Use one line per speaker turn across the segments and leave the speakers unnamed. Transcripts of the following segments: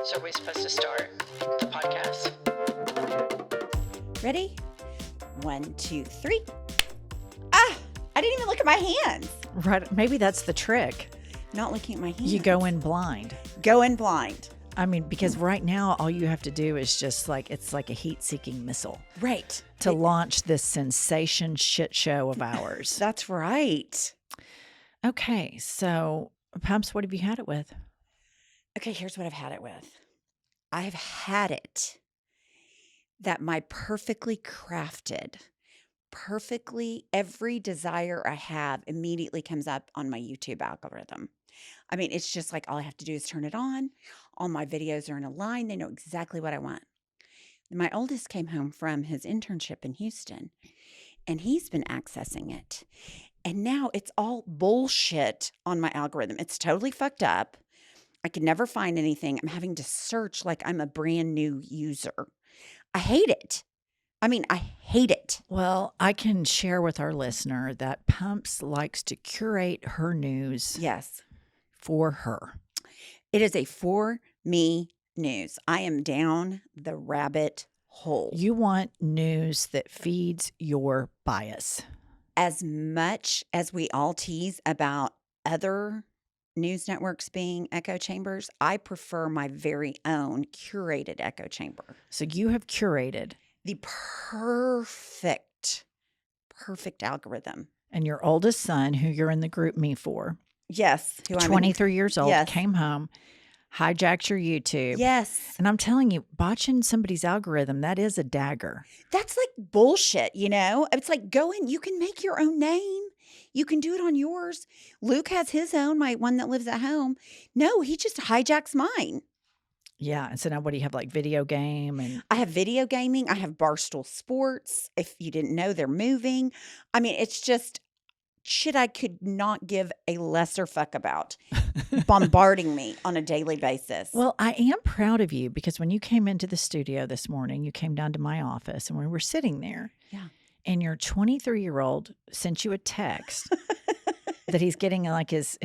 So are we supposed to start the podcast?
Ready? 1, 2, 3. Ah, I didn't even look at my hands.
Right. Maybe that's the trick.
Not looking at my hands.
You go in blind.
Go in blind.
I mean, because right now all you have to do is just like, it's like a heat-seeking missile.
Right.
To launch this sensation shit show of ours.
That's right.
Okay, so Pumps, what have you had it with?
Okay, here's what I've had it with. I've had it that my perfectly crafted, perfectly every desire I have immediately comes up on my YouTube algorithm. I mean, it's just like all I have to do is turn it on. All my videos are in a line. They know exactly what I want. My oldest came home from his internship in Houston, and he's been accessing it. And now it's all bullshit on my algorithm. It's totally fucked up. I could never find anything. I'm having to search like I'm a brand new user. I hate it. I mean, I hate it.
Well, I can share with our listener that Pumps likes to curate her news
Yes.
for her.
It is a for me news. I am down the rabbit hole.
You want news that feeds your bias.
As much as we all tease about other news networks being echo chambers, I prefer my very own curated echo chamber.
So you have curated.
The perfect algorithm.
And your oldest son, who you're in the group me for,
Yes. Who I'm
23 years old,
Yes.
came home, hijacked your YouTube.
Yes.
And I'm telling you, botching somebody's algorithm, that is a dagger.
That's like bullshit, you know? It's like go in, you can make your own name. You can do it on yours. Luke has his own, my one that lives at home. No, he just hijacks mine.
Yeah. And so now what do you have, like video game? And
I have video gaming. I have Barstool Sports. If you didn't know, they're moving. I mean, it's just shit I could not give a lesser fuck about bombarding me on a daily basis.
Well, I am proud of you because when you came into the studio this morning, you came down to my office and we were sitting there.
Yeah.
And your 23-year-old sent you a text that he's getting like his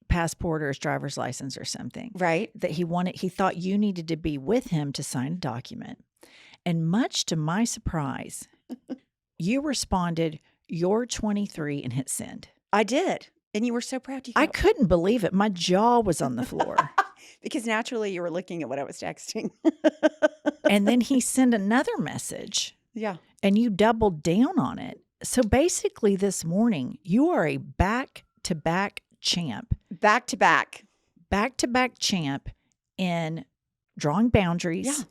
passport or his driver's license or something.
Right.
That he thought you needed to be with him to sign a document. And much to my surprise, you responded, "You're 23," and hit send.
I did. And you were so proud to
I couldn't believe it. My jaw was on the floor.
Because naturally you were looking at what I was texting.
And then he sent another message.
Yeah.
And you doubled down on it. So basically this morning, you are a back-to-back champ.
Back-to-back
Champ in drawing boundaries
Yeah.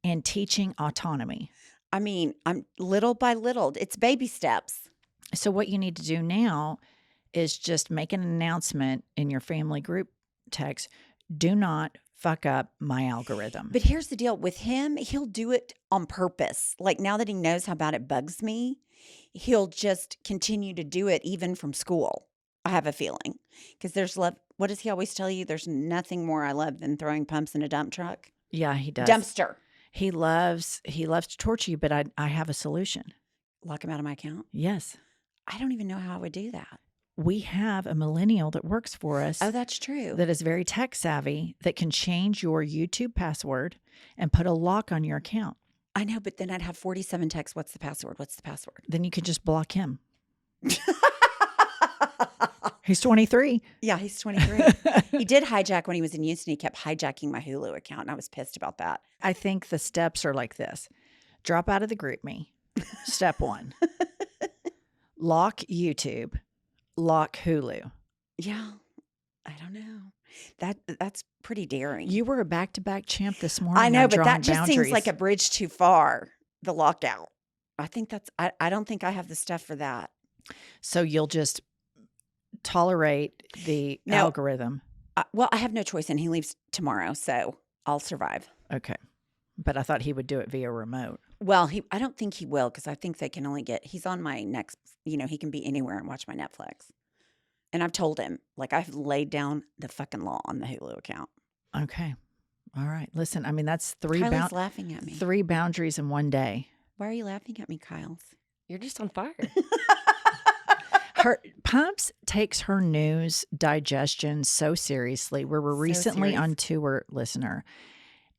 and teaching autonomy.
I mean, I'm little by little. It's baby steps.
So what you need to do now is just make an announcement in your family group text. Do not fuck up my algorithm.
But here's the deal. With him, he'll do it on purpose. Like now that he knows how bad it bugs me, he'll just continue to do it even from school. I have a feeling. Because there's love. What does he always tell you? There's nothing more I love than throwing pumps in a dump truck.
Yeah, he does.
Dumpster.
He loves to torture you, but I have a solution.
Lock him out of my account?
Yes.
I don't even know how I would do that.
We have a millennial that works for us.
Oh, that's true.
That is very tech savvy that can change your YouTube password and put a lock on your account.
I know, but then I'd have 47 texts. What's the password? What's the password?
Then you could just block him. He's 23.
Yeah, he's 23. He did hijack when he was in Houston. He kept hijacking my Hulu account, and I was pissed about that.
I think the steps are like this. Drop out of the group me. Step 1. Lock YouTube. Lock Hulu.
Yeah, I don't know. That's pretty daring.
You were a back-to-back champ this morning.
I know,
on
but that
drawing
just seems
boundaries.
like a bridge too far, the lockout. I think I don't think I have the stuff for that.
So you'll just tolerate the algorithm.
Well, I have no choice, and he leaves tomorrow, so I'll survive.
Okay. But I thought he would do it via remote.
Well, I don't think he will because I think they can only he's on my next, he can be anywhere and watch my Netflix. And I've told him, like I've laid down the fucking law on the Hulu account.
Okay. All right. Listen, I mean, that's
Kyle's laughing at me.
3 boundaries in one day.
Why are you laughing at me, Kyle's?
You're just on fire.
Her Pumps takes her news digestion so seriously. We were recently on tour, listener,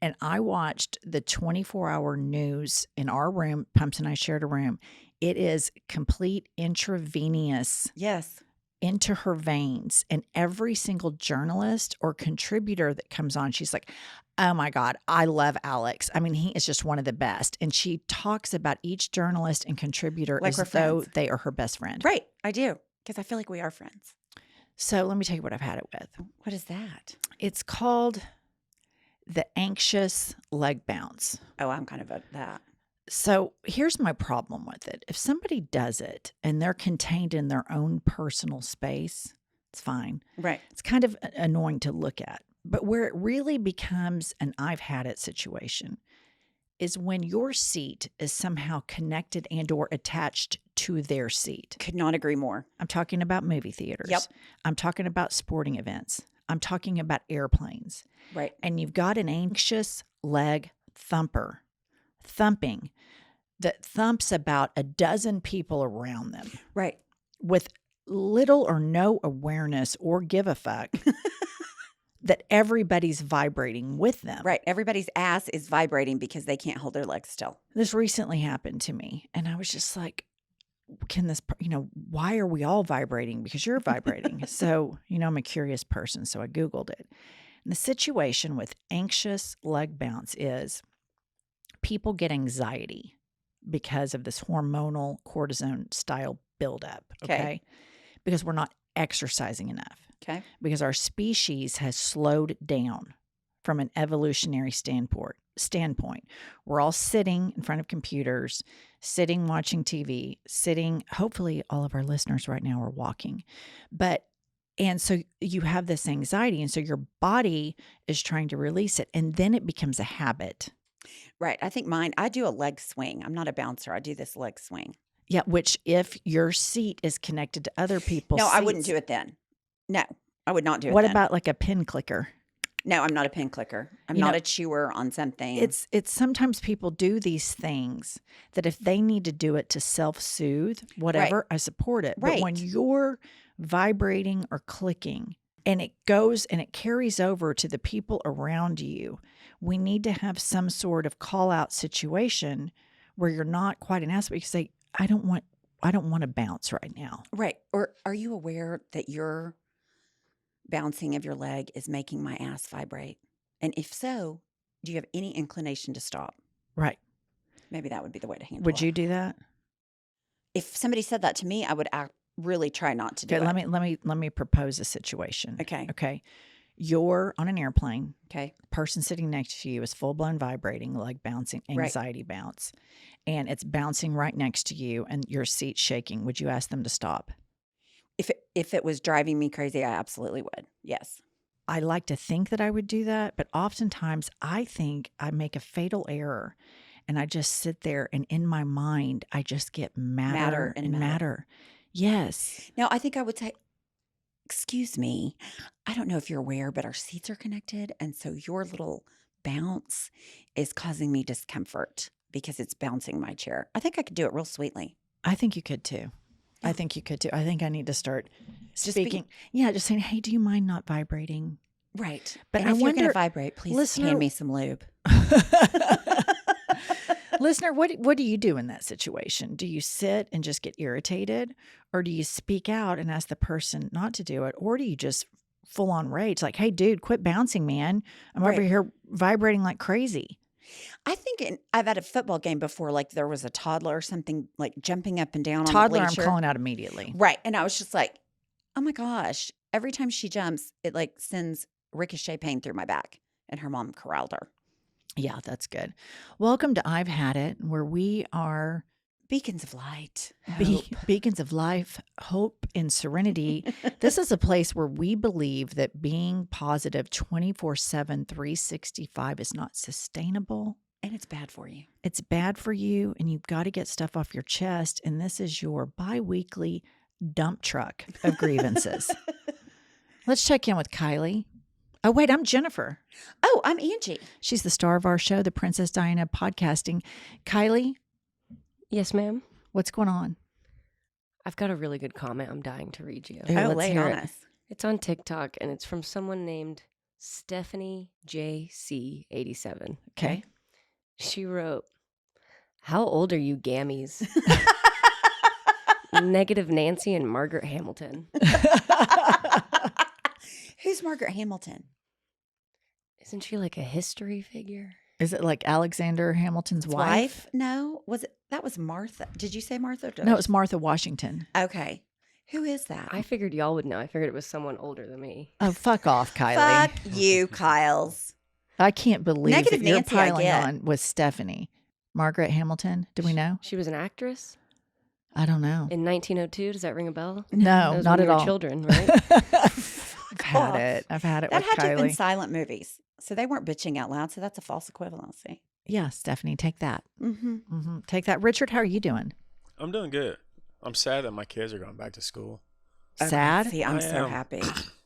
And I watched the 24-hour news in our room. Pumps and I shared a room. It is complete intravenous
Yes.
into her veins. And every single journalist or contributor that comes on, she's like, oh my God, I love Alex. I mean, he is just one of the best. And she talks about each journalist and contributor
Like
as
we're
though
friends.
they are her best friend.
Right. I do. Because I feel like we are friends.
So let me tell you what I've had it with.
What is that?
It's called the anxious leg bounce.
Oh, I'm kind of at that.
So here's my problem with it. If somebody does it and they're contained in their own personal space, it's fine.
Right.
It's kind of annoying to look at. But where it really becomes an I've had it situation is when your seat is somehow connected and or attached to their seat.
Could not agree more.
I'm talking about movie theaters.
Yep.
I'm talking about sporting events. I'm talking about airplanes.
Right.
And you've got an anxious leg thumper thumping that thumps about a dozen people around them
Right.
with little or no awareness or give a fuck that everybody's vibrating with them.
Right. Everybody's ass is vibrating because they can't hold their legs still.
This recently happened to me, and I was just like, can this, why are we all vibrating? Because you're vibrating. So, I'm a curious person, so I Googled it. And the situation with anxious leg bounce is people get anxiety because of this hormonal cortisone style buildup, okay? Because we're not exercising enough.
Okay.
Because our species has slowed down from an evolutionary standpoint. We're all sitting in front of computers, sitting watching TV, sitting, hopefully all of our listeners right now are walking. And so you have this anxiety, and so your body is trying to release it, and then it becomes a habit.
Right. I think I do a leg swing. I'm not a bouncer. I do this leg swing.
Yeah, which if your seat is connected to other people's
No, I wouldn't
seats-
do it then. No, I would not do it
What
then.
about like a pin clicker?
No, I'm not a pin clicker. I'm not a chewer on something.
It's sometimes people do these things that if they need to do it to self-soothe, whatever, I support it. But when
Right.
you're vibrating or clicking and it goes and it carries over to the people around you, we need to have some sort of call out situation where you're not quite an ass, but you say, I don't want to bounce right now.
Right. Or are you aware that your bouncing of your leg is making my ass vibrate? And if so, do you have any inclination to stop?
Right.
Maybe that would be the way to handle it.
Would you do that?
If somebody said that to me, I would really try not to do
Okay,
it.
let me propose a situation.
Okay.
Okay. You're on an airplane.
Okay.
The person sitting next to you is full blown vibrating, like bouncing, anxiety bounce. And it's bouncing right next to you and your seat's shaking. Would you ask them to stop?
If it was driving me crazy, I absolutely would. Yes.
I like to think that I would do that, but oftentimes I think I make a fatal error and I just sit there and in my mind, I just get madder and madder. Yes.
Now, I think I would say, excuse me, I don't know if you're aware, but our seats are connected. And so your little bounce is causing me discomfort because it's bouncing my chair. I think I could do it real sweetly.
I think you could too. I think you could too. I think I need to start
Just
speaking. Yeah, just saying, hey, do you mind not vibrating?
Right.
But
And
I
if you're going
wonder-
to vibrate, please
listener-
hand me some lube.
Listener, what do you do in that situation? Do you sit and just get irritated, or do you speak out and ask the person not to do it, or do you just full on rage like, hey, dude, quit bouncing, man. I'm over
Right.
here vibrating like crazy.
I think I've had a football game before, like there was a toddler or something like jumping up and down
Toddler,
on the
I'm
bleacher.
calling out immediately.
Right. And I was just like, oh my gosh. Every time she jumps, it like sends ricochet pain through my back. And her mom corralled her.
Yeah, that's good. Welcome to I've Had It, where we are
Beacons of light.
beacons of life, hope, and serenity. This is a place where we believe that being positive 24/7, 365 is not sustainable.
And it's bad for you.
It's bad for you, and you've got to get stuff off your chest. And this is your bi-weekly dump truck of grievances. Let's check in with Kylie. Oh, wait, I'm Jennifer.
Oh, I'm Angie.
She's the star of our show, The Princess Diana Podcasting. Kylie,
Yes, ma'am.
what's going on?
I've got a really good comment I'm dying to read you.
Ooh, let's
lay
hear
on
it.
us.
It's on TikTok, and it's from someone named Stephanie JC87.
Okay.
She wrote, "How old are you, gammies?" Negative Nancy and Margaret Hamilton.
Who's Margaret Hamilton?
Isn't she like a history figure?
Is it like Alexander Hamilton's wife?
No. That was Martha. Did you say Martha?
No, it was Martha Washington.
Okay. Who is that?
I figured y'all would know. I figured it was someone older than me.
Oh, fuck off, Kylie.
Fuck you, Kyles.
I can't believe
Negative
that you're
Nancy, I
piling
get.
on with Stephanie. Margaret Hamilton, do we know?
She was an actress
I don't know.
in 1902. Does that ring a bell?
No,
That was
not
when
at
we were
all.
children, right?
I've had it. I've had it
That
with
had to have been
Kylie.
silent movies. So they weren't bitching out loud. So that's a false equivalency.
Yeah, Stephanie, take that.
Mm-hmm.
Take that. Richard, how are you doing?
I'm doing good. I'm sad that my kids are going back to school.
Sad?
See, I'm
I
so
am.
happy.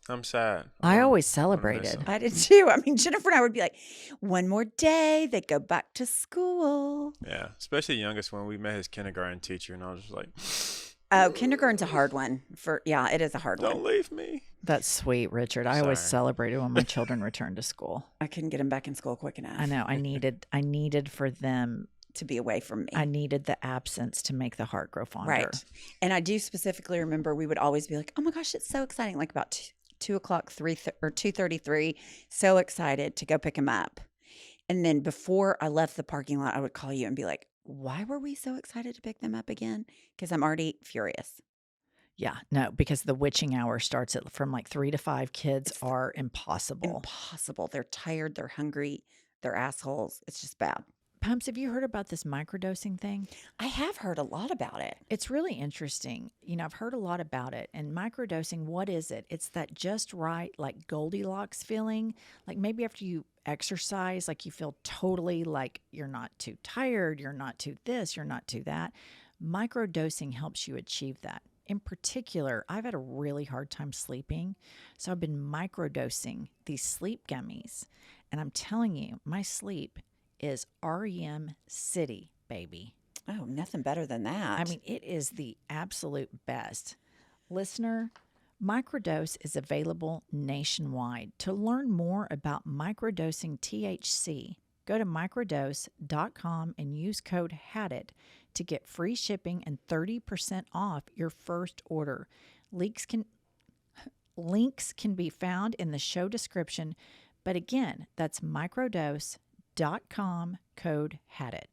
I'm sad.
I
Um,
always
I miss
celebrated.
them.
I did too. I mean, Jennifer and I would be like, one more day, they go back to school.
Yeah, especially the youngest one. We met his kindergarten teacher, and I was just like,
Oh, kindergarten's a hard one. It is a hard
"Don't
one.
leave me."
That's sweet, Richard. I always
Sorry.
celebrated when my children returned to school.
I couldn't get him back in school quick enough.
I know. I needed for them.
To be away from me.
I needed the absence to make the heart grow fonder.
Right. And I do specifically remember we would always be like, oh my gosh, it's so exciting. Like about 2 o'clock, 2:33. So excited to go pick him up. And then before I left the parking lot, I would call you and be like, why were we so excited to pick them up again? Because I'm already furious.
Yeah, no, because the witching hour starts from like 3 to 5. Kids
It's
are impossible.
Impossible. They're tired. They're hungry. They're assholes. It's just bad.
Pumps, have you heard about this microdosing thing?
I have heard a lot about it.
It's really interesting. You know, I've heard a lot about it. And microdosing, what is it? It's that just right, like Goldilocks feeling. Like maybe after you exercise, like you feel totally like you're not too tired, you're not too this, you're not too that. Microdosing helps you achieve that. In particular, I've had a really hard time sleeping. So I've been microdosing these sleep gummies. And I'm telling you, my sleep is REM City, baby.
Oh, nothing better than that.
I mean, it is the absolute best. Listener, Microdose is available nationwide. To learn more about microdosing THC, go to microdose.com and use code HADIT to get free shipping and 30% off your first order. Links can be found in the show description, but again, that's microdose.com, code HADIT.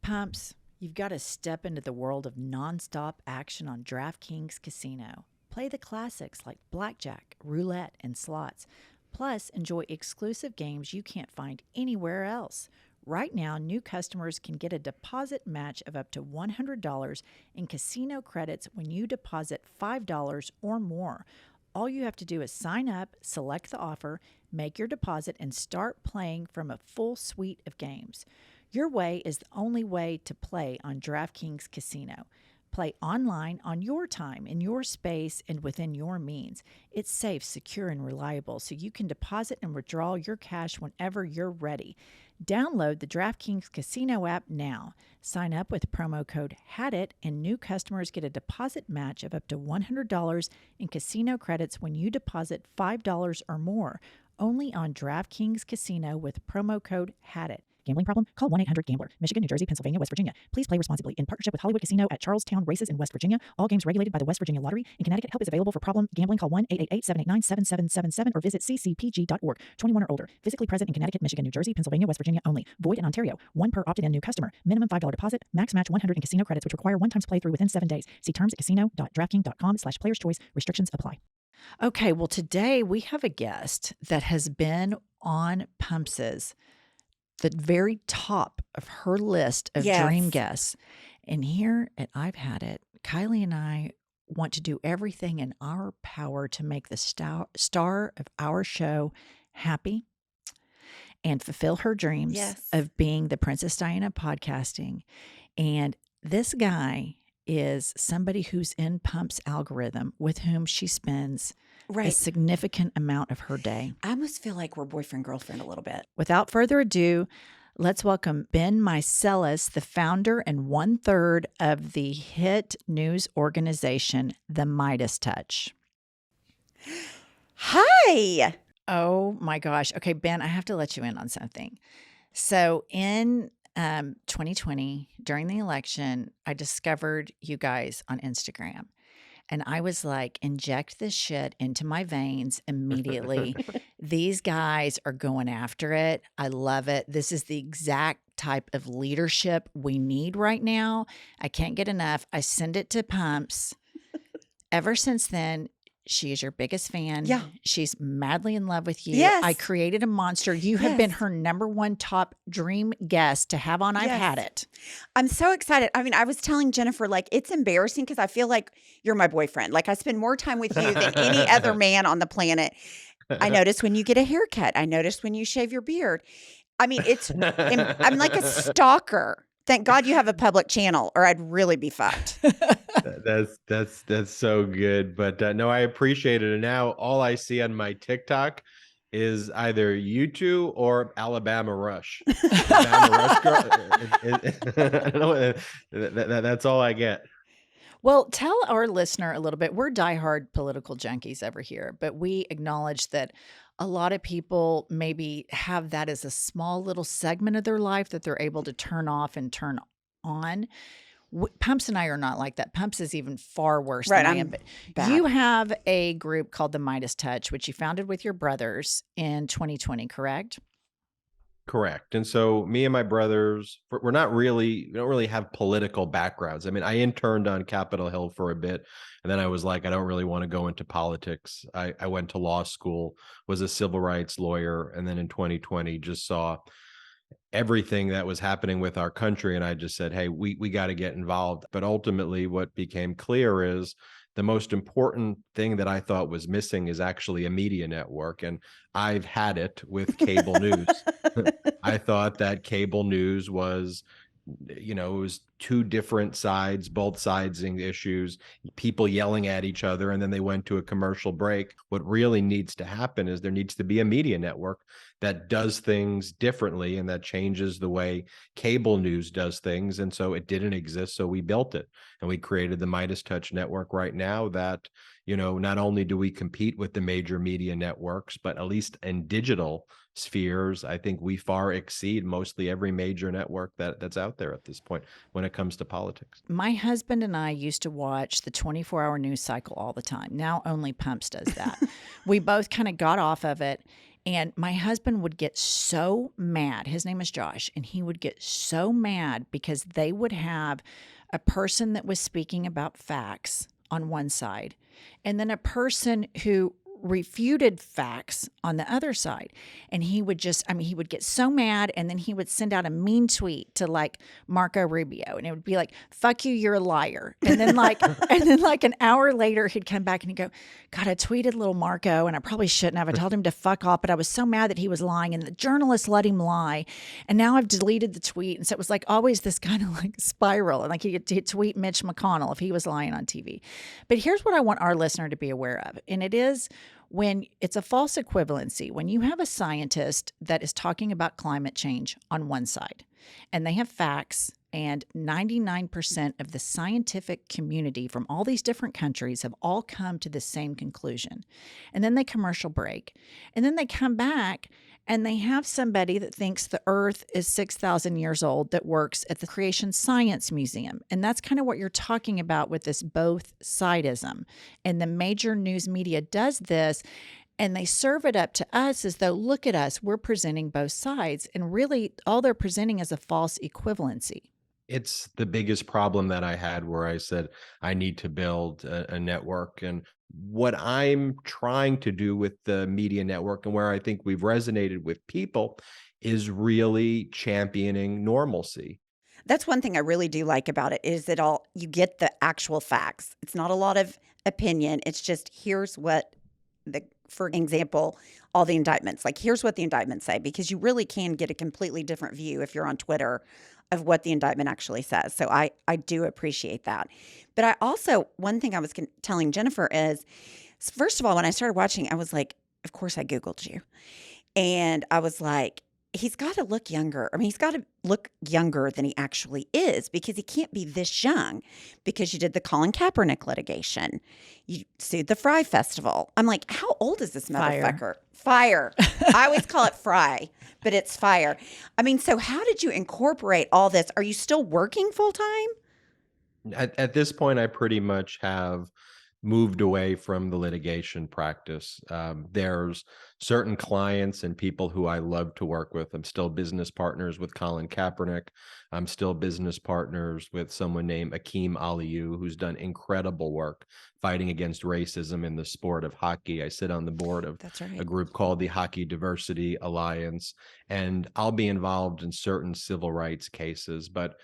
Pumps, you've got to step into the world of nonstop action on DraftKings Casino. Play the classics like blackjack, roulette, and slots. Plus, enjoy exclusive games you can't find anywhere else. Right now, new customers can get a deposit match of up to $100 in casino credits when you deposit $5 or more. All you have to do is sign up, select the offer, make your deposit, and start playing from a full suite of games. Your way is the only way to play on DraftKings Casino. Play online on your time, in your space, and within your means. It's safe, secure, and reliable, so you can deposit and withdraw your cash whenever you're ready. Download the DraftKings Casino app now. Sign up with promo code HADIT, and new customers get a deposit match of up to $100 in casino credits when you deposit $5 or more. Only on DraftKings Casino with promo code HADIT. Gambling problem? Call 1-800-GAMBLER. Michigan, New Jersey, Pennsylvania, West Virginia. Please play responsibly in partnership with Hollywood Casino at Charlestown Races in West Virginia. All games regulated by the West Virginia Lottery. In Connecticut, help is available for problem gambling. Call 1-888-789-7777 or visit ccpg.org. 21 or older. Physically present in Connecticut, Michigan, New Jersey, Pennsylvania, West Virginia only. Void in Ontario. One per opted-in new customer. Minimum $5 deposit. Max match 100 in casino credits, which require one-time playthrough within 7 days. See terms at casino.draftkings.com/players choice. Restrictions apply. Okay, well, today we have a guest that has been on Pumps's, the very top of her list of dream guests. And here at I've Had It, Kylie and I want to do everything in our power to make the star of our show happy and fulfill her dreams of being the Princess Diana of podcasting. And this guy is somebody who's in Pump's algorithm with whom she spends a significant amount of her day.
I almost feel like we're boyfriend-girlfriend a little bit.
Without further ado, let's welcome Ben Meiselas, the founder and 1/3 of the hit news organization, the MeidasTouch.
Hi, Why?
Oh my gosh. Okay, Ben, I have to let you in on something. So in 2020, during the election, I discovered you guys on Instagram. And I was like, inject this shit into my veins immediately. These guys are going after it. I love it. This is the exact type of leadership we need right now. I can't get enough. I send it to Pumps. Ever since then, she is your biggest fan.
Yeah.
She's madly in love with you.
Yes.
I created a monster. You have been
Yes.
her number one top dream guest to have on. I've
Yes.
had it.
I'm so excited. I mean, I was telling Jennifer, like, it's embarrassing because I feel like you're my boyfriend. Like, I spend more time with you than any other man on the planet. I notice when you get a haircut. I notice when you shave your beard. I mean, I'm like a stalker. Thank God you have a public channel, or I'd really be fucked.
That's so good. But no, I appreciate it. And now all I see on my TikTok is either you two or Alabama Rush. Alabama Rush girl. I don't know, that's all I get.
Well, tell our listener a little bit. We're diehard political junkies over here, but we acknowledge that a lot of people maybe have that as a small little segment of their life that they're able to turn off and turn on. Pumps and I are not like that. Pumps is even far worse
Right,
than I
I'm
am. But
bad.
you have a group called the MeidasTouch, which you founded with your brothers in 2020, correct?
Correct. And so me and my brothers, we don't really have political backgrounds. I mean, I interned on Capitol Hill for a bit, and then I was like, I don't really want to go into politics. I went to law school, was a civil rights lawyer, and then in 2020 just saw everything that was happening with our country. And I just said, hey, we got to get involved. But ultimately what became clear is the most important thing that I thought was missing is actually a media network. And I've had it with cable news. I thought that cable news was, it was two different sides, both sidesing issues, people yelling at each other, and then they went to a commercial break. What really needs to happen is there needs to be a media network that does things differently and that changes the way cable news does things. And so it didn't exist, so we built it. And we created the MeidasTouch network right now that, not only do we compete with the major media networks, but at least in digital spheres, I think we far exceed mostly every major network that's out there at this point when it comes to politics.
My husband and I used to watch the 24-hour news cycle all the time. Now only Pumps does that. We both kind of got off of it. And my husband would get so mad. His name is Josh. And he would get so mad because they would have a person that was speaking about facts on one side, and then a person who refuted facts on the other side. And he would he would get so mad, and then he would send out a mean tweet to like Marco Rubio, and it would be like, fuck you, you're a liar. And then like an hour later he'd come back and he'd go, God, I tweeted little Marco and I probably shouldn't have. I told him to fuck off, but I was so mad that he was lying and the journalist let him lie. And now I've deleted the tweet. And so it was like always this kind of like spiral. And like he'd tweet Mitch McConnell if he was lying on TV. But here's what I want our listener to be aware of. And it is when it's a false equivalency, when you have a scientist that is talking about climate change on one side and they have facts, and 99% of the scientific community from all these different countries have all come to the same conclusion. And then they commercial break. And then they come back and they have somebody that thinks the earth is 6,000 years old that works at the Creation Science Museum. And that's kind of what you're talking about with this both sidism. And the major news media does this. And they serve it up to us as though, look at us, we're presenting both sides. And really, all they're presenting is a false equivalency.
It's the biggest problem that I had where I said, I need to build a network. And what I'm trying to do with the media network and where I think we've resonated with people is really championing normalcy.
That's one thing I really do like about it is that you get the actual facts. It's not a lot of opinion. It's just here's what for example, all the indictments, like here's what the indictments say, because you really can get a completely different view if you're on Twitter of what the indictment actually says. So I do appreciate that. But I also, one thing I was telling Jennifer is, first of all, when I started watching, I was like, of course I Googled you. And I was like, he's got to look younger. I mean, he's got to look younger than he actually is because he can't be this young because you did the Colin Kaepernick litigation. You sued the Fry Festival. I'm like, how old is this
Fire.
motherfucker? Fire. I always call it Fry, but it's fire. I mean, so how did you incorporate all this? Are you still working full time?
At this point, I pretty much have moved away from the litigation practice. There's certain clients and people who I love to work with. I'm still business partners with Colin Kaepernick. I'm still business partners with someone named Akeem Aliyu, who's done incredible work fighting against racism in the sport of hockey. I sit on the board of
That's
a
right.
group called the Hockey Diversity Alliance, and I'll be involved in certain civil rights cases, but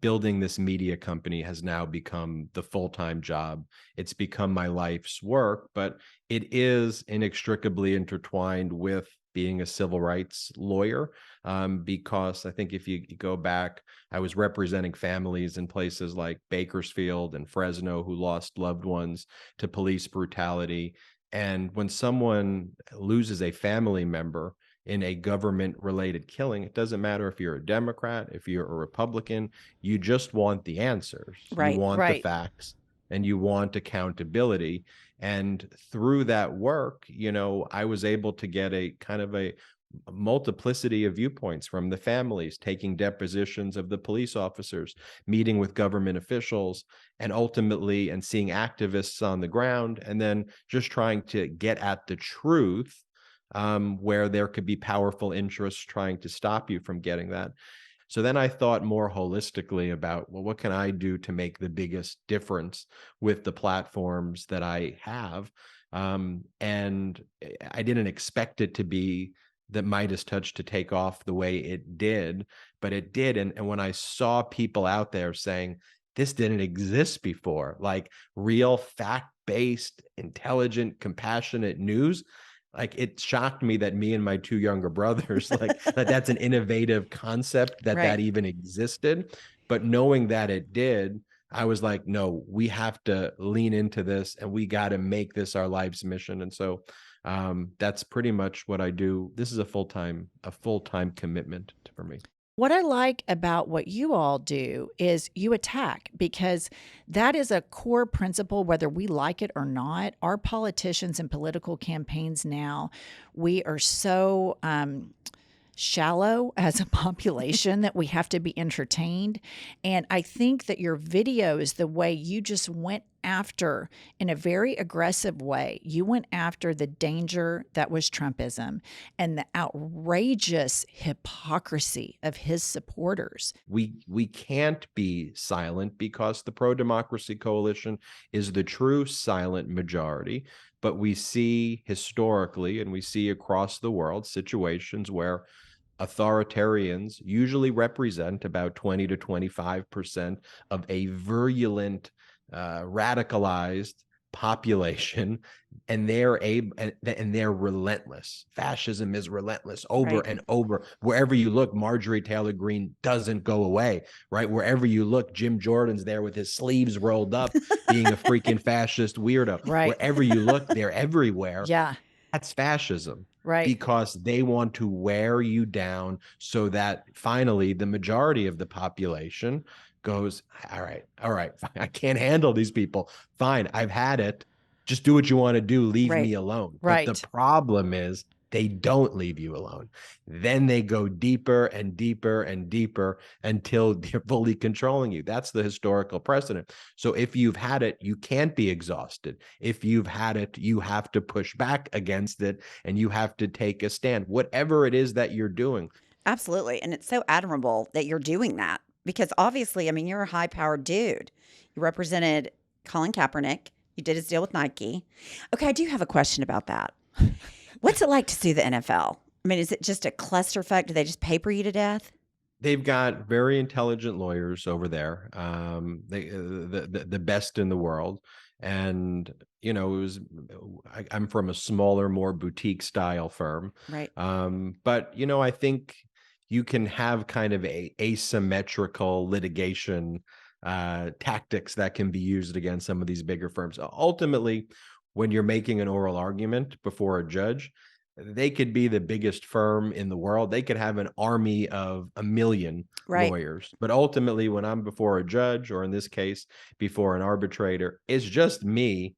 building this media company has now become the full-time job. It's become my life's work, but it is inextricably intertwined with being a civil rights lawyer, because I think if you go back, I was representing families in places like Bakersfield and Fresno who lost loved ones to police brutality. And when someone loses a family member in a government related killing, it doesn't matter if you're a Democrat, if you're a Republican, you just want the answers. You
Right.
want the
Right.
facts and you want accountability. And through that work, I was able to get a kind of a multiplicity of viewpoints from the families, taking depositions of the police officers, meeting with government officials, and ultimately and seeing activists on the ground, and then just trying to get at the truth, where there could be powerful interests trying to stop you from getting that. So then I thought more holistically about, well, what can I do to make the biggest difference with the platforms that I have? And I didn't expect it to be that MeidasTouch to take off the way it did, but it did. And when I saw people out there saying, this didn't exist before, like real fact-based, intelligent, compassionate news, like it shocked me that me and my two younger brothers, like that's an innovative concept that
Right.
even existed. But knowing that it did, I was like, no, we have to lean into this and we got to make this our life's mission. And so that's pretty much what I do. This is a full-time commitment for me.
What I like about what you all do is you attack, because that is a core principle, whether we like it or not. Our politicians and political campaigns now, we are so shallow as a population that we have to be entertained. And I think that your videos, the way you just went after, in a very aggressive way, you went after the danger that was Trumpism and the outrageous hypocrisy of his supporters.
We can't be silent because the pro-democracy coalition is the true silent majority. But we see historically, and we see across the world, situations where authoritarians usually represent about 20 to 25% of a virulent, radicalized population, and they're relentless. Fascism is relentless over
Right.
and over. Wherever you look, Marjorie Taylor Greene doesn't go away, right? Wherever you look, Jim Jordan's there with his sleeves rolled up, being a freaking fascist weirdo.
Right.
Wherever you look, they're everywhere.
Yeah,
That's fascism.
right.
Because they want to wear you down so that finally the majority of the population goes, all right, fine. I can't handle these people. Fine, I've had it. Just do what you want to do. Leave
Right.
me alone.
Right.
But the problem is they don't leave you alone. Then they go deeper and deeper and deeper until they're fully controlling you. That's the historical precedent. So if you've had it, you can't be exhausted. If you've had it, you have to push back against it and you have to take a stand, whatever it is that you're doing.
Absolutely. And it's so admirable that you're doing that because obviously, I mean, you're a high powered dude. You represented Colin Kaepernick. You did his deal with Nike. Okay, I do have a question about that. What's it like to sue the NFL? I mean, is it just a clusterfuck? Do they just paper you to death?
They've got very intelligent lawyers over there, the best in the world. And, I'm from a smaller, more boutique style firm.
Right.
But, I think you can have kind of a asymmetrical litigation tactics that can be used against some of these bigger firms. Ultimately, when you're making an oral argument before a judge, they could be the biggest firm in the world. They could have an army of a million
Right.
lawyers. But ultimately, when I'm before a judge, or in this case, before an arbitrator, it's just me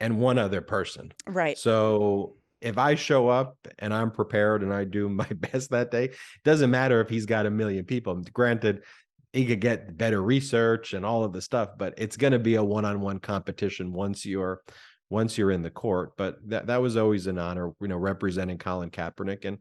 and one other person.
Right.
So if I show up and I'm prepared and I do my best that day, it doesn't matter if he's got a million people. Granted, he could get better research and all of the stuff, but it's going to be a one-on-one competition once you're in the court. But that was always an honor, representing Colin Kaepernick. And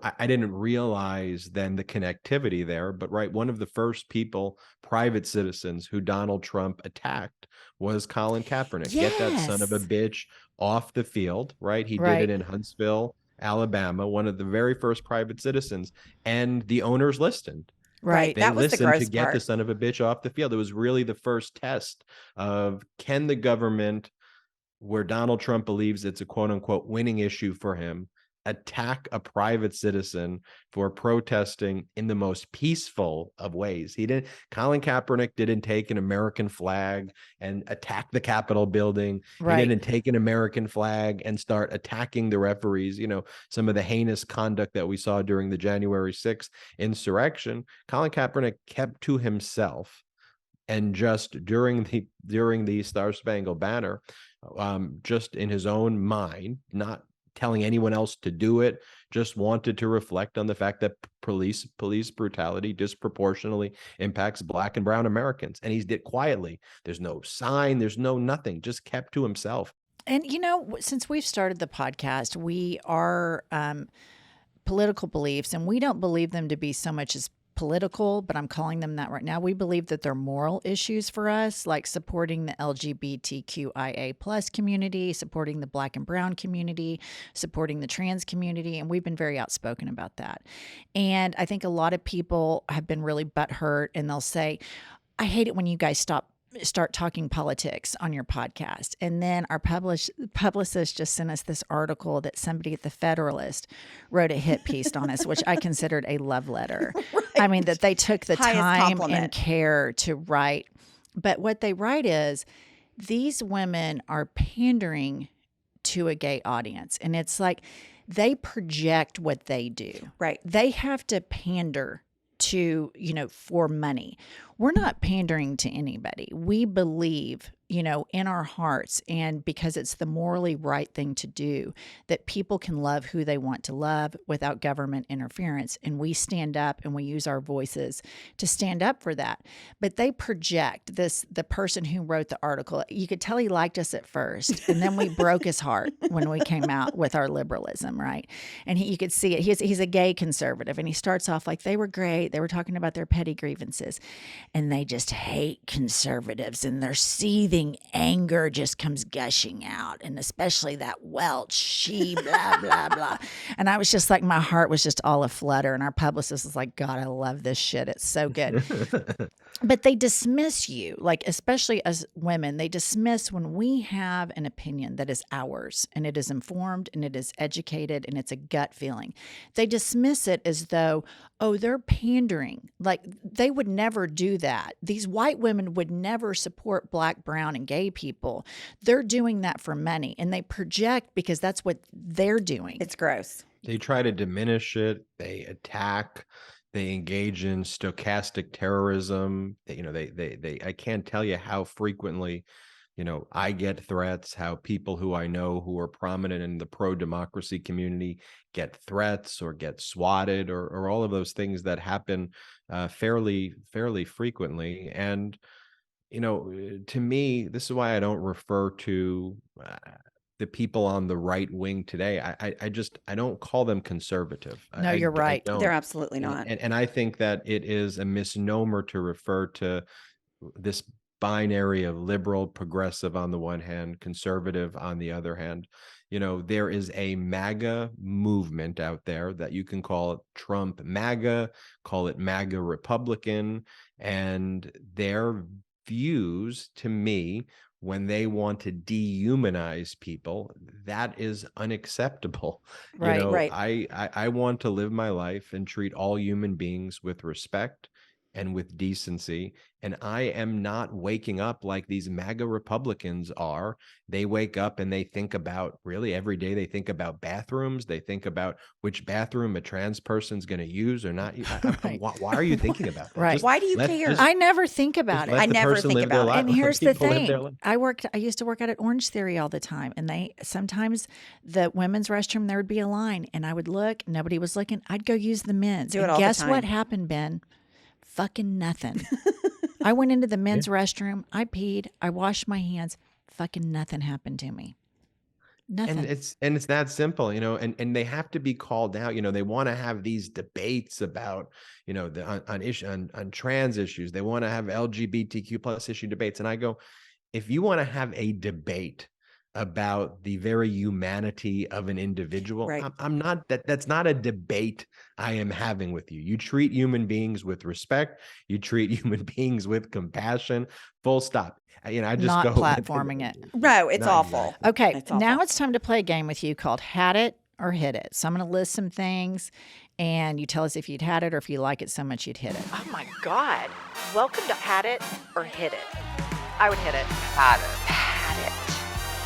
I didn't realize then the connectivity there, but right, one of the first people, private citizens, who Donald Trump attacked was Colin Kaepernick. Get that son of a
Yes.
bitch off the field, right? He did it
Right.
in Huntsville, Alabama, one of the very first private citizens, and the owners listened.
Right.
They
That was the
listened to
gross
get the
part.
son of a bitch off the field. It was really the first test of, can the government, where Donald Trump believes it's a quote unquote winning issue for him, attack a private citizen for protesting in the most peaceful of ways. Colin Kaepernick didn't take an American flag and attack the Capitol building. He
Right.
didn't take an American flag and start attacking the referees, some of the heinous conduct that we saw during the January 6th insurrection. Colin Kaepernick kept to himself, and just during the Star Spangled Banner, just in his own mind, not telling anyone else to do it, just wanted to reflect on the fact that police brutality disproportionately impacts Black and brown Americans. And he did quietly. There's no sign, there's no nothing, just kept to himself.
And since we've started the podcast, we are political beliefs, and we don't believe them to be so much as political, but I'm calling them that right now. We believe that they're moral issues for us, like supporting the LGBTQIA plus community, supporting the Black and brown community, supporting the trans community, and we've been very outspoken about that. And I think a lot of people have been really butthurt, and they'll say, I hate it when you guys start talking politics on your podcast. And then our publicist just sent us this article that somebody at the Federalist wrote a hit piece on us, which I considered a love letter. I mean, that they took the
Highest
time
compliment.
and care to write. But what they write is, these women are pandering to a gay audience. And it's like they project what they do.
Right.
They have to pander to, for money. We're not pandering to anybody. We believe, in our hearts, and because it's the morally right thing to do, that people can love who they want to love without government interference. And we stand up and we use our voices to stand up for that. But they project the person who wrote the article, you could tell he liked us at first, and then we broke his heart when we came out with our liberalism, right? And you could see it. He's a gay conservative, and he starts off like, they were great. They were talking about their petty grievances. And they just hate conservatives, and their seething anger just comes gushing out. And especially that Welch, she blah, blah, blah. And I was just like, my heart was just all aflutter. And our publicist was like, God, I love this shit. It's so good. But they dismiss you, like, especially as women, they dismiss when we have an opinion that is ours, and it is informed, and it is educated, and it's a gut feeling. They dismiss it as though, oh, they're pandering. Like, they would never do that. These white women would never support Black, brown, and gay people. They're doing that for money, and they project because that's what they're doing.
It's gross.
They try to diminish it. They attack. They engage in stochastic terrorism. I can't tell you how frequently, I get threats, how people who I know who are prominent in the pro-democracy community get threats or get swatted, or all of those things that happen fairly frequently. And, to me, this is why I don't refer to the people on the right wing today. I don't call them conservative.
No, you're right.
I don't.
They're absolutely not.
And I think that it is a misnomer to refer to this binary of liberal, progressive on the one hand, conservative on the other hand. There is a MAGA movement out there that you can call it Trump MAGA, call it MAGA Republican, and their views, to me, when they want to dehumanize people, that is unacceptable.
Right.
Right.
I want to live my life and treat all human beings with respect and with decency. And I am not waking up like these MAGA Republicans are. They wake up and they think about, really every day, they think about bathrooms. They think about which bathroom a trans person's going to use or not.
Right.
Why are you thinking about that?
Right.
Why do you care?
I never think about it.
let
I
the
never
person
think
live their
about it.
life.
And
Let
here's the
people live their
thing.
life.
I used to work out at Orange Theory all the time, and they sometimes the women's restroom there would be a line, and I would look, nobody was looking. I'd go use the men's.
Do it
And
all the
guess what
time.
happened, Ben? Fucking nothing. I went into the men's restroom. I peed. I washed my hands. Fucking nothing happened to me. Nothing.
And it's that simple, you know, and they have to be called out. You know, they want to have these debates about, you know, on trans issues. They want to have LGBTQ plus issue debates. And I go, if you want to have a debate about the very humanity of an individual,
Right.
I'm not that's not a debate I am having with you. You treat human beings with respect, you treat human beings with compassion, full stop. You know, I just
Not
go
platforming it.
No, it's
Not
awful.
exactly.
Okay,
It's
now
awful.
it's time to play a game with you called Had It or Hit It. So I'm going to list some things, and you tell us if you'd had it or if you like it so much you'd hit it. Oh my God. Welcome to Had It or Hit It. I would hit it. Had it.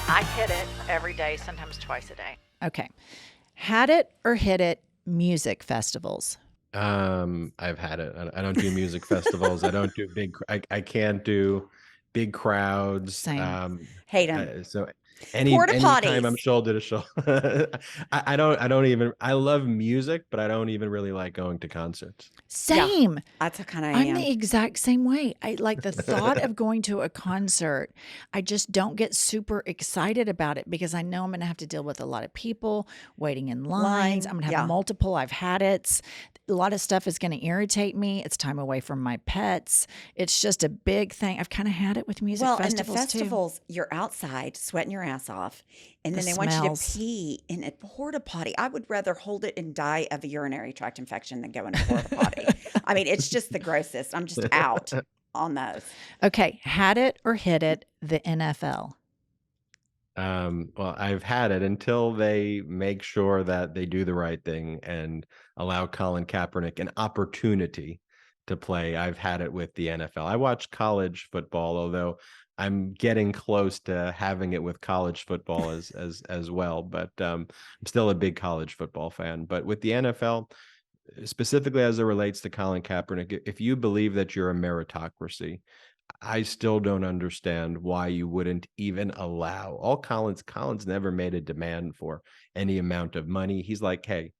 I hit it every day, sometimes twice a day. Okay. Had it or hit it music festivals.
I've had it. I don't do music festivals. I don't do I can't do big crowds.
Same.
Hate 'em.
So
Porta
anytime I'm
potties.
shoulder to shoulder, I don't even, I love music, but I don't even really like going to concerts.
Same.
That's how kind of I
I'm
am.
the exact same way. I like the thought of going to a concert. I just don't get super excited about it because I know I'm going to have to deal with a lot of people waiting in lines. I'm going to have
yeah.
multiple I've had it's. A lot of stuff is going to irritate me. It's time away from my pets. It's just a big thing. I've kind of had it with music
Well,
festivals
and the festivals, you're outside sweating your ass off, and
The
then they want you
smells.
to pee in a porta potty. I would rather hold it and die of a urinary tract infection than go in a porta potty. I mean, it's just the grossest. I'm just out on those.
too. Okay, had it or hit it, the NFL.
Well, I've had it until they make sure that they do the right thing and allow Colin Kaepernick an opportunity to play. I've had it with the NFL. I watch college football, although I'm getting close to having it with college football as well. But I'm still a big college football fan. But with the NFL, specifically as it relates to Colin Kaepernick, if you believe that you're a meritocracy, I still don't understand why you wouldn't even allow all Collins never made a demand for any amount of money. He's like, hey,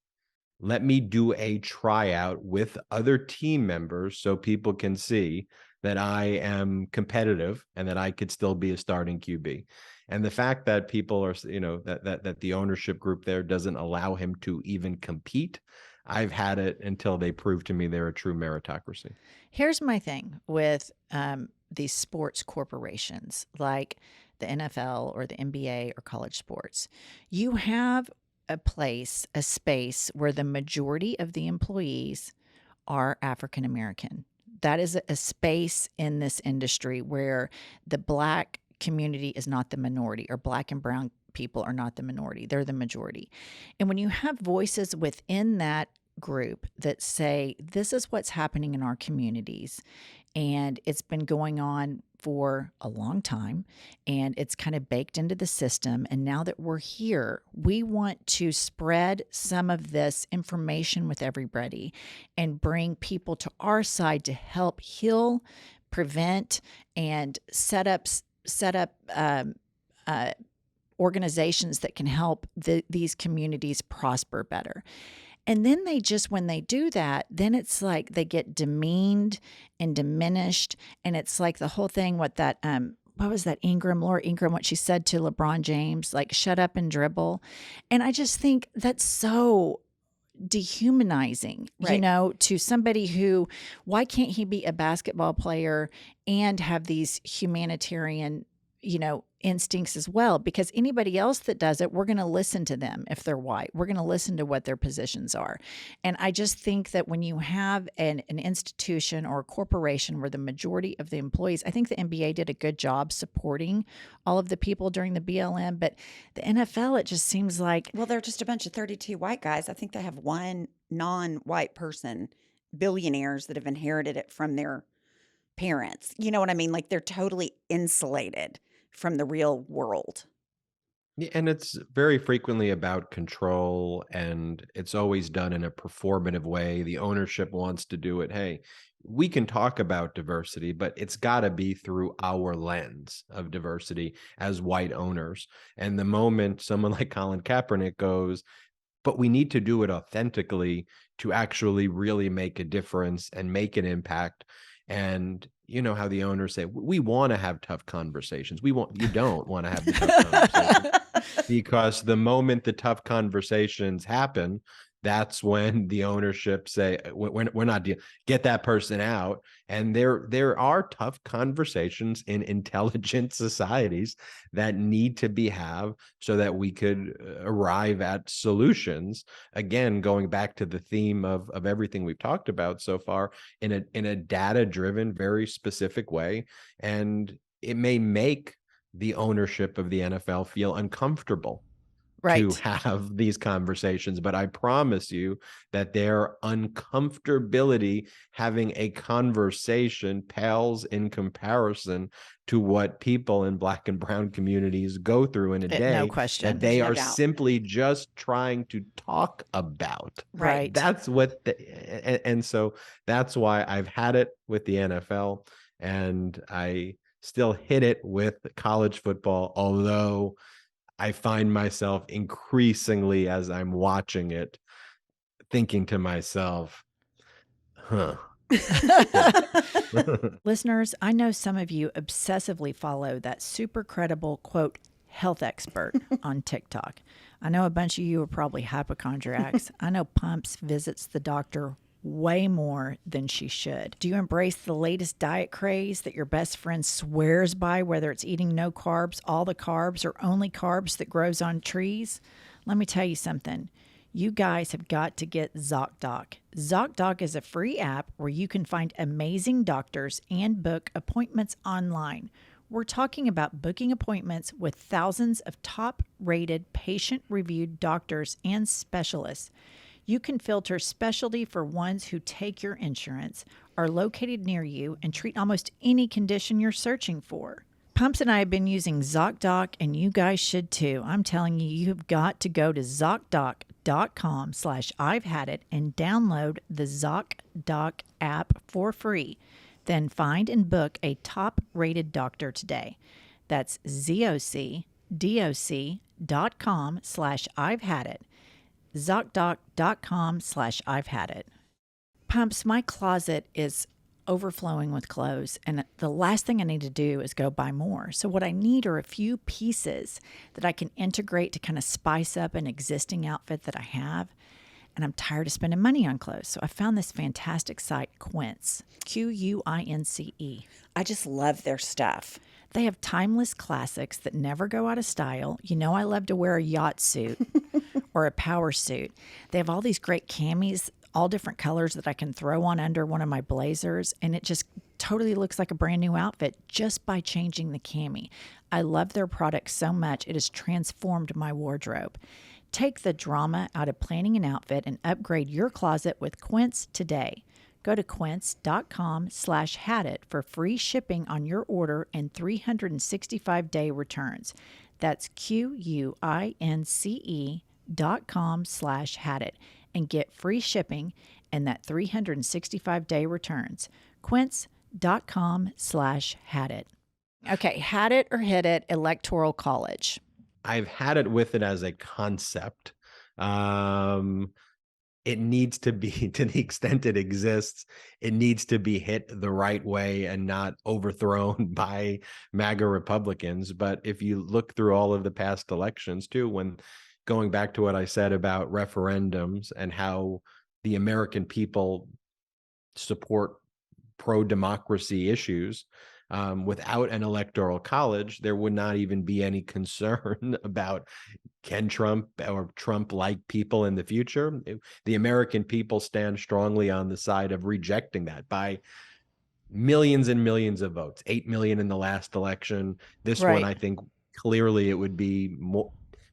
let me do a tryout with other team members so people can see that I am competitive and that I could still be a starting QB. And the fact that people are, you know, that the ownership group there doesn't allow him to even compete, I've had it until they prove to me they're a true meritocracy.
Here's my thing with these sports corporations like the NFL or the NBA or college sports. You have a place, a space where the majority of the employees are African American. That is a space in this industry where the Black community is not the minority, or Black and brown people are not the minority. They're the majority. And when you have voices within that group that say, this is what's happening in our communities, and it's been going on for a long time, and it's kind of baked into the system. And now that we're here, we want to spread some of this information with everybody and bring people to our side to help heal, prevent, and set up organizations that can help these communities prosper better. And then they just, when they do that, then it's like they get demeaned and diminished. And it's like the whole thing with that, what was that Laura Ingraham, what she said to LeBron James, like, shut up and dribble. And I just think that's so dehumanizing, you
Right.
know, to somebody who, why can't he be a basketball player and have these humanitarian, you know, instincts as well? Because anybody else that does it, we're going to listen to them if they're white. We're going to listen to what their positions are. And I just think that when you have an institution or a corporation where the majority of the employees, I think the NBA did a good job supporting all of the people during the BLM, but the NFL, it just seems like,
Well, they're just a bunch of 32 white guys. I think they have one non-white person billionaires that have inherited it from their parents. You know what I mean? Like they're totally insulated from the real world.
Yeah, and it's very frequently about control, and it's always done in a performative way. The ownership wants to do it. Hey, we can talk about diversity, but it's got to be through our lens of diversity as white owners. And the moment someone like Colin Kaepernick goes, but we need to do it authentically to actually really make a difference and make an impact. And you know how the owners say, we want to have tough conversations. You don't want to have the tough conversations because the moment the tough conversations happen, that's when the ownership say, we're not get that person out. And there are tough conversations in intelligent societies that need to be have so that we could arrive at solutions. Again, going back to the theme of everything we've talked about so far in a data driven, very specific way. And it may make the ownership of the NFL feel uncomfortable to
Right.
have these conversations, but I promise you that their uncomfortability having a conversation pales in comparison to what people in Black and brown communities go through in a
No
day
question.
that they
No
are
doubt.
simply just trying to talk about.
Right.
That's what and so that's why I've had it with the NFL, and I still hit it with college football, although I find myself increasingly as I'm watching it thinking to myself, huh.
Listeners, I know some of you obsessively follow that super credible, quote, health expert on TikTok. I know a bunch of you are probably hypochondriacs. I know Pumps visits the doctor way more than she should. Do you embrace the latest diet craze that your best friend swears by, whether it's eating no carbs, all the carbs, or only carbs that grows on trees? Let me tell you something. You guys have got to get ZocDoc. ZocDoc is a free app where you can find amazing doctors and book appointments online. We're talking about booking appointments with thousands of top-rated, patient-reviewed doctors and specialists. You can filter specialty for ones who take your insurance, are located near you, and treat almost any condition you're searching for. Pumps and I have been using ZocDoc, and you guys should too. I'm telling you, you've got to go to ZocDoc.com/I've had it and download the ZocDoc app for free. Then find and book a top-rated doctor today. That's ZocDoc.com/I've had it. ZocDoc.com/I've had it. Pumps, my closet is overflowing with clothes, and the last thing I need to do is go buy more. So what I need are a few pieces that I can integrate to kind of spice up an existing outfit that I have. And I'm tired of spending money on clothes. So I found this fantastic site, Quince, Quince.
I just love their stuff.
They have timeless classics that never go out of style. You know, I love to wear a yacht suit or a power suit. They have all these great camis, all different colors that I can throw on under one of my blazers. And it just totally looks like a brand new outfit just by changing the cami. I love their product so much. It has transformed my wardrobe. Take the drama out of planning an outfit and upgrade your closet with Quince today. Go to quince.com/hadit for free shipping on your order and 365-day returns. That's QUINCE.com/hadit and get free shipping and that 365-day returns. Quince.com/hadit. Okay, had it or hit it, Electoral College.
I've had it with it as a concept. It needs to be, to the extent it exists, it needs to be hit the right way and not overthrown by MAGA Republicans. But if you look through all of the past elections too, when going back to what I said about referendums and how the American people support pro-democracy issues, without an electoral college, there would not even be any concern about can Trump or Trump-like people in the future. The American people stand strongly on the side of rejecting that by millions and millions of votes. 8 million in the last election. This one, I think clearly it would be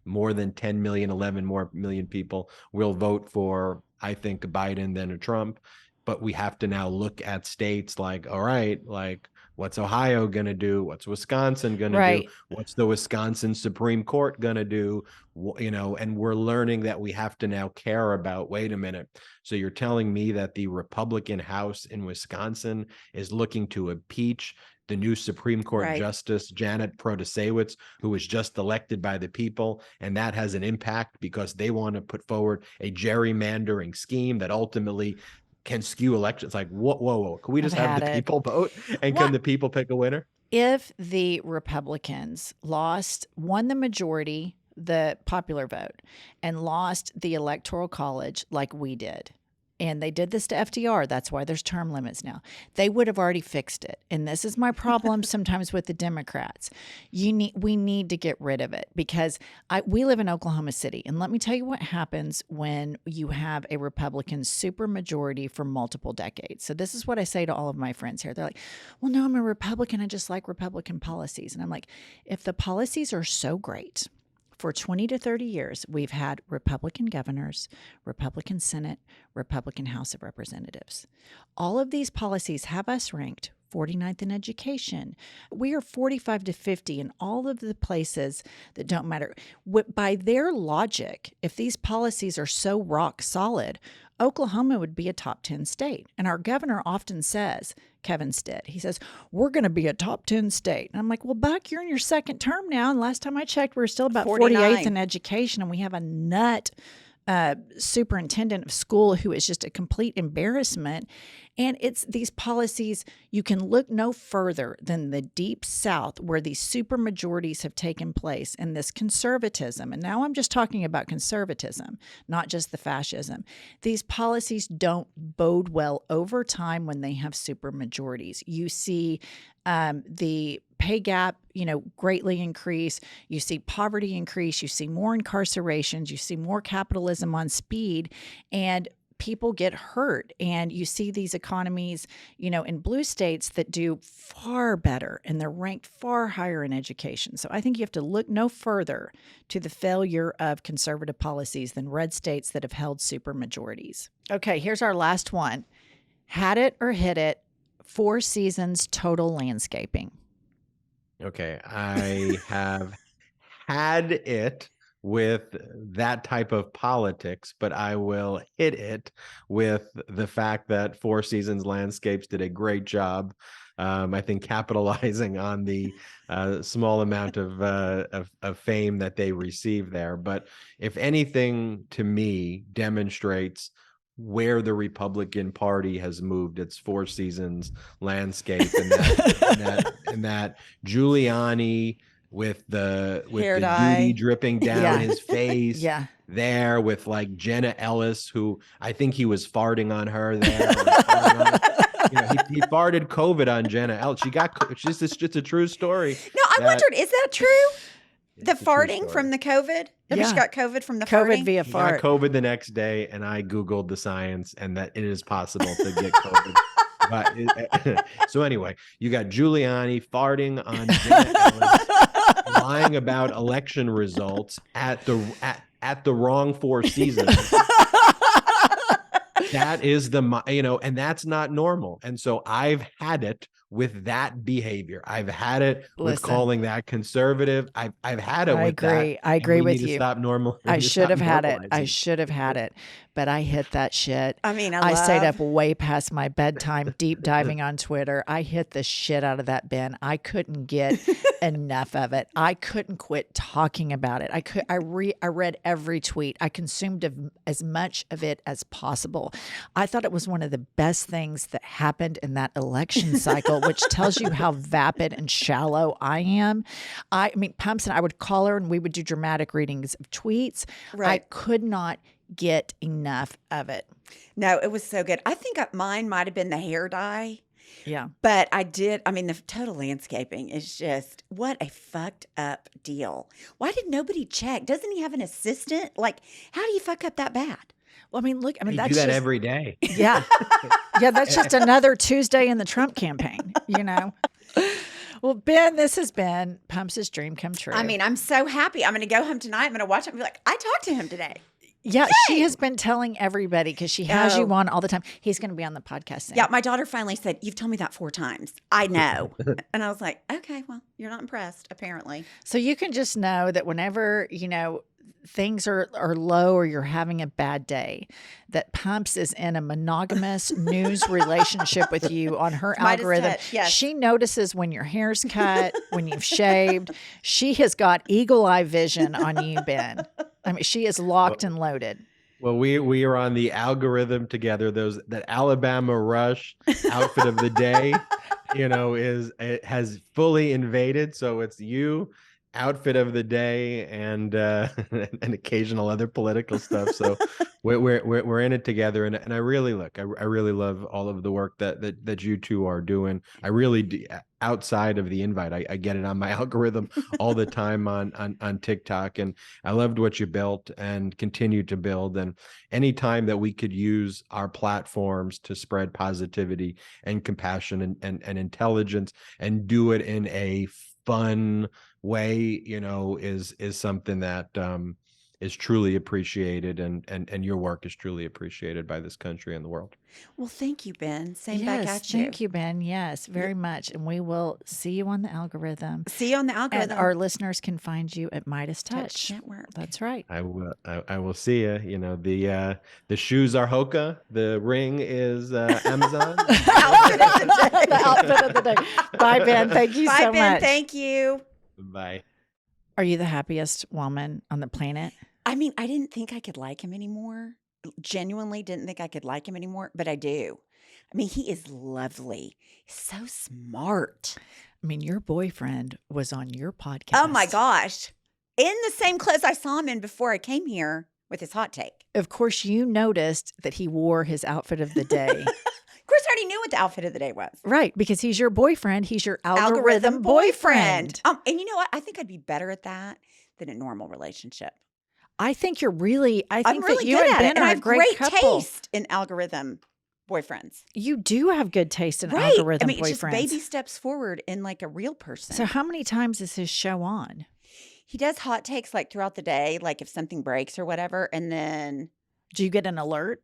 more than 10 million, 11 more million people will vote for, I think, Biden than a Trump. but we have to now look at states like, all right, like what's Ohio going to do? What's Wisconsin going to do?
Right.
What's the Wisconsin Supreme Court going to do? And we're learning that we have to now care about, wait a minute. So you're telling me that the Republican House in Wisconsin is looking to impeach the new Supreme Court
Right.
Justice Janet Protasewicz, who was just elected by the people, and that has an impact because they want to put forward a gerrymandering scheme that ultimately can skew elections. Like, whoa. Can we just
I've
have the
had it.
people vote? And
What?
can the people pick a winner?
If the Republicans won the majority, the popular vote, and lost the Electoral College like we did, and they did this to FDR, that's why there's term limits now, they would have already fixed it. And this is my problem sometimes with the Democrats. We need to get rid of it because we live in Oklahoma City. And let me tell you what happens when you have a Republican supermajority for multiple decades. So this is what I say to all of my friends here. They're like, well, no, I'm a Republican. I just like Republican policies. And I'm like, if the policies are so great, for 20 to 30 years, we've had Republican governors, Republican Senate, Republican House of Representatives. All of these policies have us ranked 49th in education. We are 45 to 50 in all of the places that don't matter. By their logic, if these policies are so rock solid, Oklahoma would be a top 10 state. And our governor often says, Kevin Stitt, he says, we're going to be a top 10 state. And I'm like, well, Buck, you're in your second term now. And last time I checked, we're still about 48th in education. And we have a nut superintendent of school who is just a complete embarrassment. And it's these policies, you can look no further than the deep South where these super majorities have taken place and this conservatism. And now I'm just talking about conservatism, not just the fascism. These policies don't bode well over time when they have super majorities. You see the pay gap, greatly increase. You see poverty increase. You see more incarcerations. You see more capitalism on speed, and people get hurt. And you see these economies, in blue states that do far better, and they're ranked far higher in education. So I think you have to look no further to the failure of conservative policies than red states that have held super majorities. Okay, here's our last one. Had it or hit it, 4 Seasons total landscaping.
Okay, I have had it with that type of politics, but I will hit it with the fact that Four Seasons Landscapes did a great job. I think capitalizing on the small amount of fame that they received there. But if anything, to me, demonstrates where the Republican Party has moved its Four Seasons landscape, and that Giuliani with the duty dripping down his face, there with like Jenna Ellis, who I think he was farting on her there. He farted COVID on Jenna Ellis. It's just a true story.
No, I wondered, is that true? The farting from the COVID? She got COVID from the
COVID
farting?
via fart.
Got COVID the next day, and I Googled the science, and that it is possible to get COVID. So anyway, you got Giuliani farting on Janet Ellis, lying about election results at the wrong Four Seasons. That is and that's not normal. And so I've had it with that behavior. I've had it with calling that conservative. I've had it with that.
I agree with you.
Stop normal.
I should have had it. But I hit that shit.
I mean,
I stayed up way past my bedtime, deep diving on Twitter. I hit the shit out of that bin. I couldn't get enough of it. I couldn't quit talking about it. I read every tweet. I consumed as much of it as possible. I thought it was one of the best things that happened in that election cycle, which tells you how vapid and shallow I am. I mean, Pumps and I would call her and we would do dramatic readings of tweets.
Right.
I could not get enough of it.
No, it was so good. I think mine might have been the hair dye.
Yeah.
But the total landscaping is just, what a fucked up deal. Why did nobody check? Doesn't he have an assistant? Like, how do you fuck up that bad?
Well, I mean,
You do that every day.
Yeah. Yeah, that's just another Tuesday in the Trump campaign, Well, Ben, this has been Pumps' dream come true.
I mean, I'm so happy. I'm going to go home tonight. I'm going to watch it and be like, I talked to him today.
Yeah, she has been telling everybody because she has you on all the time. He's going to be on the podcast soon.
Yeah, my daughter finally said, "You've told me that 4 times. I know." And I was like, "Okay, well, you're not impressed, apparently."
So you can just know that whenever, things are low or you're having a bad day, that Pumps is in a monogamous news relationship with you on her algorithm.
MeidasTouch, yes.
She notices when your hair's cut, when you've shaved. She has got eagle eye vision on you, Ben. I mean, she is locked and loaded.
Well, we are on the algorithm together. That Alabama Rush outfit of the day, it has fully invaded. So it's you, outfit of the day, and and occasional other political stuff. So we're in it together, and I really I really love all of the work that you two are doing. I really do. Outside of the invite, I get it on my algorithm all the time on TikTok, and I loved what you built and continue to build. And anytime that we could use our platforms to spread positivity and compassion and intelligence and do it in a fun way, is something that is truly appreciated, and your work is truly appreciated by this country and the world.
Well, thank you, Ben. Same
Yes,
back at you.
thank you, Ben. Yes, very much. And we will see you on the algorithm.
See you on the
And
algorithm.
our listeners can find you at Midas
Touch
Touch.
Network.
That's right.
I will see you. The shoes are Hoka, the ring is Amazon.
The outfit of the day. Bye, Ben. Thank you
Bye,
so
Ben.
much.
Thank you.
Bye.
Are you the happiest woman on the planet?
I mean, I didn't think I could like him anymore. Genuinely didn't think I could like him anymore, but I do. I mean, he is lovely. He's so smart.
I mean, your boyfriend was on your podcast.
Oh my gosh. In the same clothes I saw him in before I came here with his hot take.
Of course, you noticed that he wore his outfit of the day.
Of course, I already knew what the outfit of the day was.
Right, because he's your boyfriend. He's your algorithm boyfriend.
And you know what? I think I'd be better at that than a normal relationship.
I think you're really, I
I'm
think
really
that you
good
and
at it.
Ben
And
are
I
a
have
great couple.
taste in algorithm boyfriends.
You do have good taste in
Right.
algorithm
I mean, it's just
boyfriends.
baby steps forward in like a real person.
So how many times is his show on?
He does hot takes like throughout the day, like if something breaks or whatever. And then,
Do you get an alert?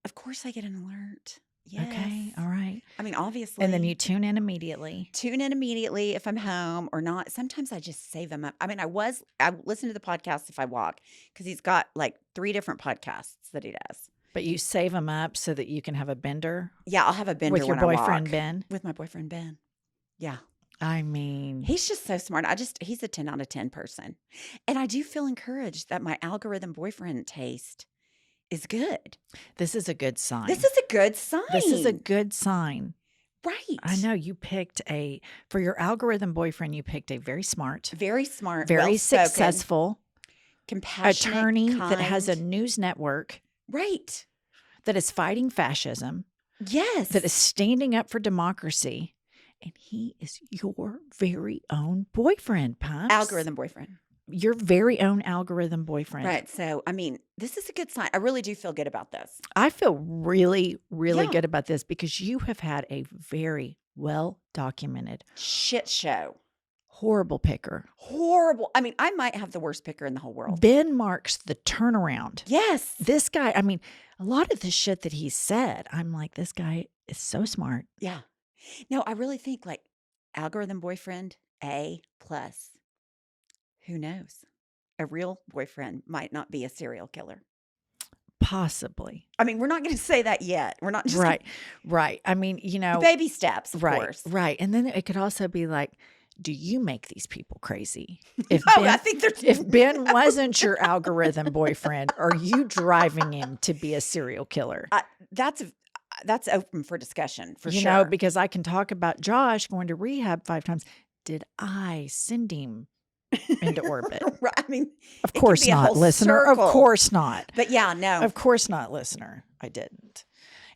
of course, I get an alert. Yes.
Okay, all right.
I mean, obviously.
And then you tune in immediately.
tune in immediately if I'm home or not. Sometimes I just save them up. I mean, I listen to the podcast if I walk because he's got like 3 different podcasts that he does.
But you save them up so that you can have a bender
Yeah, I'll have a bender
with your
when I
boyfriend,
walk.
Ben.
With my boyfriend, Ben. Yeah.
I mean,
He's just so smart. He's a 10 out of 10 person. And I do feel encouraged that my algorithm boyfriend taste is good.
this is a good sign.
This is a good sign.
This is a good sign.
right.
I know you picked for your algorithm boyfriend, you picked a very smart,
Very smart,
very
well-spoken,
successful
compassionate,
attorney that has a
kind.
news network
Right.
that is fighting fascism,
Yes.
that is standing up for democracy. And he is your very own boyfriend, Pumps.
algorithm boyfriend.
Your very own algorithm boyfriend.
Right. So, I mean, this is a good sign. I really do feel good about this.
I feel really, really
Yeah.
good about this because you have had a very well documented,
Shit show.
horrible picker.
Horrible. I mean, I might have the worst picker in the whole world.
Ben marks the turnaround.
Yes.
This guy, I mean, a lot of the shit that he said, I'm like, this guy is so smart.
Yeah. No, I really think like algorithm boyfriend, A plus. Who knows? A real boyfriend might not be a serial killer.
Possibly.
I mean, we're not going to say that yet. We're not just
Right. Right. I mean,
baby steps, of
right.
course.
Right. And then it could also be like, do you make these people crazy? If
Oh, I think there's
if Ben wasn't your algorithm boyfriend, are you driving him to be a serial killer?
that's open for discussion for
You
sure.
know, because I can talk about Josh going to rehab 5 times. Did I send him into orbit?
Right, I mean,
Of
it could
course
be a
not,
whole
listener.
circle.
Of course not.
But yeah, no.
Of course not, listener. I didn't.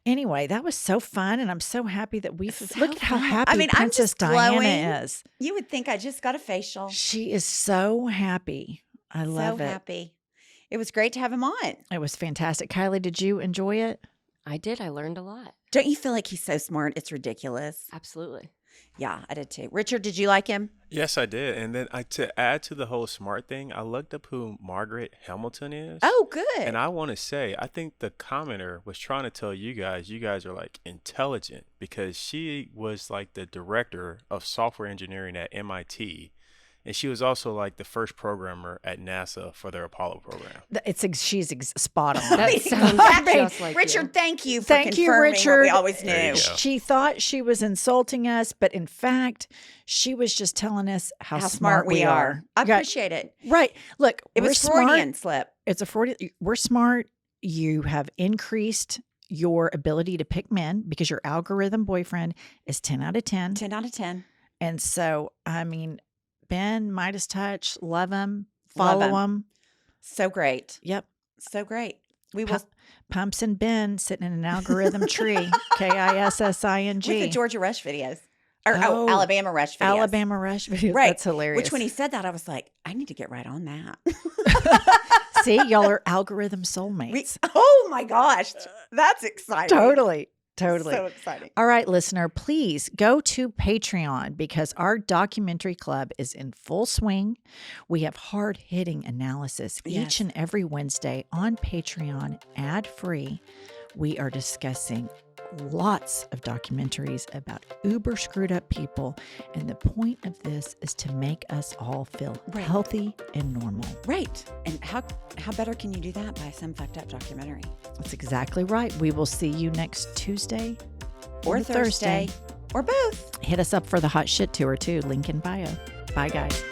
Anyway, that was so fun, and I'm so happy that we've
So
look at how
fun.
happy
I mean, I'm
Princess
just glowing.
Diana is.
You would think I just got a facial.
She is so happy. I love
so
it.
happy. It was great to have him on.
It was fantastic. Kylie, did you enjoy it?
I did. I learned a lot.
Don't you feel like he's so smart? It's ridiculous.
Absolutely.
Yeah, I did too. Richard, did you like him?
Yes, I did. And then to add to the whole smart thing, I looked up who Margaret Hamilton is.
Oh, good.
And I want to say, I think the commenter was trying to tell you guys are like intelligent because she was like the director of software engineering at MIT. And she was also like the first programmer at NASA for their Apollo program.
She's spot on.
That sounds
Exactly.
just like
Richard,
you.
thank you for
Thank you,
confirming
Richard.
what we always
There
knew.
you go.
She thought she was insulting us, but in fact, she was just telling us how smart we are.
I
Yeah,
appreciate it.
right. Look,
It
we're
was
smart.
Freudian slip.
It's a 40. We're smart. You have increased your ability to pick men because your algorithm boyfriend is 10 out of 10.
10 out of 10.
And so, I mean, Ben, MeidasTouch, love him,
Love
follow
him.
him.
So great.
Yep.
So great. We will
Pumps and Ben sitting in an algorithm tree, KISSING.
with the Georgia Rush videos. Or
Oh,
Alabama Rush videos.
Alabama Rush videos.
Right.
That's hilarious.
Which when he said that, I was like, I need to get right on that.
See, y'all are algorithm soulmates.
Oh my gosh. That's exciting.
Totally.
So exciting.
All right, listener, please go to Patreon because our documentary club is in full swing. We have hard-hitting analysis
Yes.
each and every Wednesday on Patreon, ad-free. We are discussing lots of documentaries about uber screwed up people. And the point of this is to make us all feel
Right.
healthy and normal.
Right. And how better can you do that by some fucked up documentary?
That's exactly right. We will see you next Tuesday
Or Thursday. Or both.
Hit us up for the hot shit tour too. Link in bio. Bye, guys.